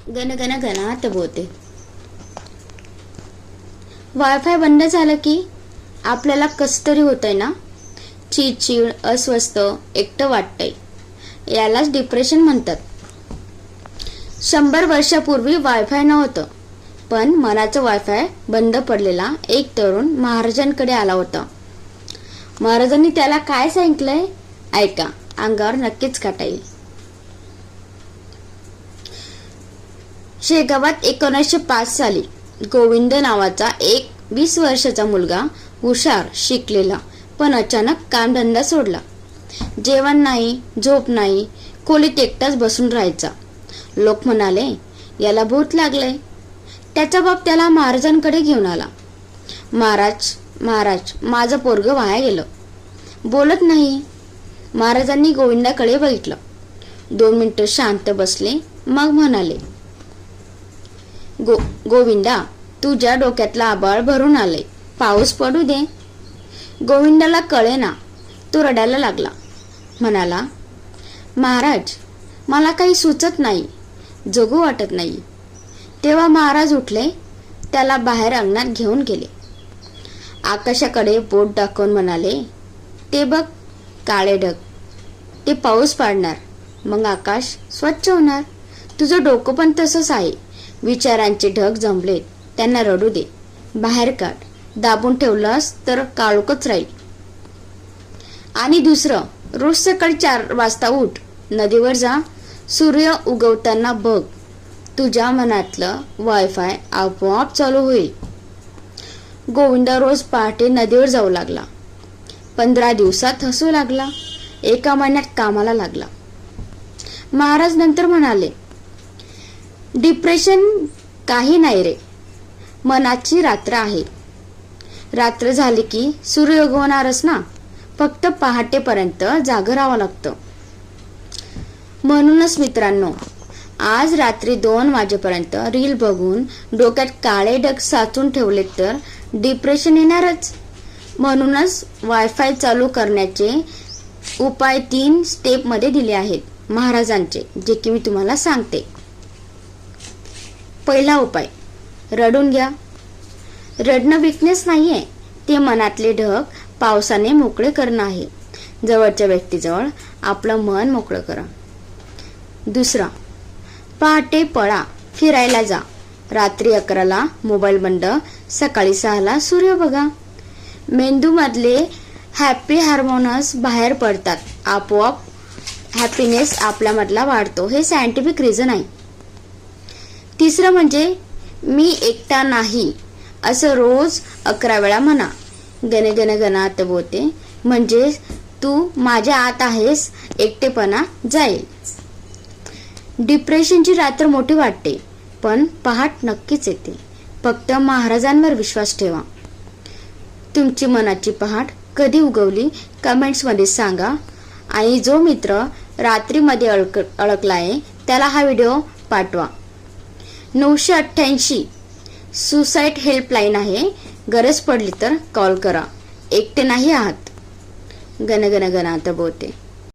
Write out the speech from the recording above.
गणगण गणात बोलते. वायफाय बंद झालं की आपल्याला कसं तरी होतंय ना, चिडचिड, अस्वस्थ, एकटं वाटतंय. यालाच डिप्रेशन म्हणतात. 100 वर्षापूर्वी वायफाय नव्हतं, पण मनाचं वायफाय बंद पडलेला एक तरुण महाराजांकडे आला होता. महाराजांनी त्याला काय सांगितलंय ऐका, अंगावर नक्कीच काटा येईल. शेगावात 1905 साली गोविंद नावाचा एक 20 वर्षाचा मुलगा, हुशार, शिकलेला, पण अचानक कामधंदा सोडला. जेवण नाही, झोप नाही, खोलीत एकटाच बसून राहायचा. लोक म्हणाले याला भूत लागले. त्याचा बाप त्याला महाराजांकडे घेऊन आला. महाराज माझं पोरगं वाया गेलं, बोलत नाही. महाराजांनी गोविंदाकडे बघितलं. 2 मिनिटं शांत बसले, मग म्हणाले, गोविंदा, तुझ्या डोक्यातला आबाळ भरून आले, पाऊस पडू दे. गोविंदाला कळेना, तो रडायला लागला. म्हणाला, महाराज मला काही सुचत नाही, जगू वाटत नाही. तेव्हा महाराज उठले, त्याला बाहेर अंगणात घेऊन गेले. आकाशाकडे बोट दाखवून म्हणाले, ते बघ काळे ढग, ते पाऊस पाडणार, मग आकाश स्वच्छ होणार. तुझं डोकं पण तसंच आहे. विचारांचे ढग जमलेत, त्यांना रडू दे, बाहेर काढ. दाबून ठेवलंस तर काळोखच राहील. आणि दुसरं, रोज सकाळी 4 वाजता उठ, नदीवर जा, सूर्य उगवताना बघ. तुझ्या मनातलं वायफाय आपोआप चालू होईल. गोविंदा रोज पहाटे नदीवर जाऊ लागला. 15 दिवसात हसू लागला. 1 महिन्यात कामाला लागला. महाराज नंतर म्हणाले, डिप्रेशन काही नाही रे, मनाची रात्र आहे. रात्र झाली की सूर्य उगवणारच ना, फक्त पहाटेपर्यंत जागं राहावं लागतं. म्हणूनच मित्रांनो, आज रात्री 2 वाजेपर्यंत रील बघून डोक्यात काळे ढग साचून ठेवले तर डिप्रेशन येणारच. म्हणूनच वायफाय चालू करण्याचे उपाय 3 स्टेपमध्ये दिले आहेत महाराजांचे, जे की मी तुम्हाला सांगते. पहिला उपाय, रडून घ्या. रडणं विकनेस नाहीये, ते मनातले ढग पावसाने मोकळे करणं आहे. जवळच्या व्यक्तीजवळ आपलं मन मोकळं करा. दुसरा, पहाटे पळा, फिरायला जा. रात्री 11ला मोबाईल बंद, सकाळी 6ला सूर्य बघा. मेंदूमधले हॅपी हार्मोन्स बाहेर पडतात, आपोआप हॅपीनेस आपल्यामधला वाढतो. हे सायंटिफिक रिझन आहे. तिसरं म्हणजे मी एकटा नाही असं रोज 11 वेळा म्हणा. गणगण गणात बोलते, म्हणजे तू माझ्या आत आहेस, एकटेपणा जाईल. डिप्रेशनची रात्र मोठी वाटते, पण पहाट नक्कीच येते. फक्त महाराजांवर विश्वास ठेवा. तुमची मनाची पहाट कधी उगवली कमेंट्समध्ये सांगा. आणि जो मित्र रात्रीमध्ये अडकलाय त्याला हा व्हिडिओ पाठवा. 988 सुसाईड हेल्पलाईन आहे, गरज पडली तर कॉल करा. एकटे नाही आहात. गणगण गणात बोलते.